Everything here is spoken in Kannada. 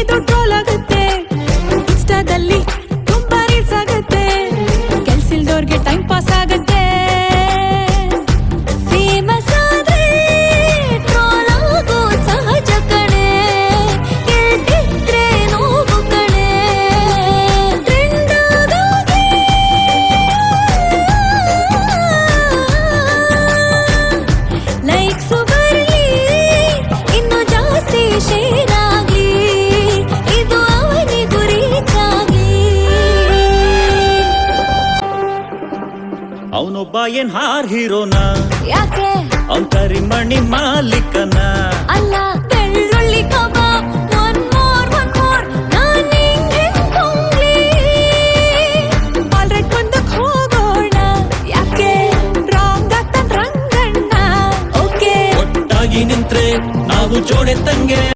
ಇದು ಟ್ರೋಲ್ ಆಗುತ್ತೆ, ಇನ್ಸ್ಟಾದಲ್ಲಿ ತುಂಬಾ ರೀಲ್ಸ್ ಆಗುತ್ತೆ, ಕೆಲ್ಸಿಲ್ದವ್ರಿಗೆ ಟೈಮ್ ಪಾಸ್ ಆಗುತ್ತೆ. ಫೇಮಸ್ ಆದ್ರೆ ಟ್ರೋಲ್ ಆಗೋ ಸಹಜ ಕಣೆ, ಗೆದ್ದಿದ್ರೆ ನೋವು ಕಣೆ. ಟ್ರೆಂಡ್ ಆಗೋಗೆ ಲೈಕ್ಸು ಬರ್ಲಿ, ಇನ್ನು ಜಾಸ್ತಿ ಶೇರ್ ಆಗ್ಲಿ, ಇದು ಅವನಿಗೂ ರೀಚ್ ಆಗ್ಲಿ. ಅವನೊಬ್ಬ ಏನ್ ಹಾರ್ ಹೀರೋನ, ಯಾಕೆ ಅವ್ನ್ ಕರಿಮಣಿ ಮಾಲೀಕನ. ಅಲ್ಲ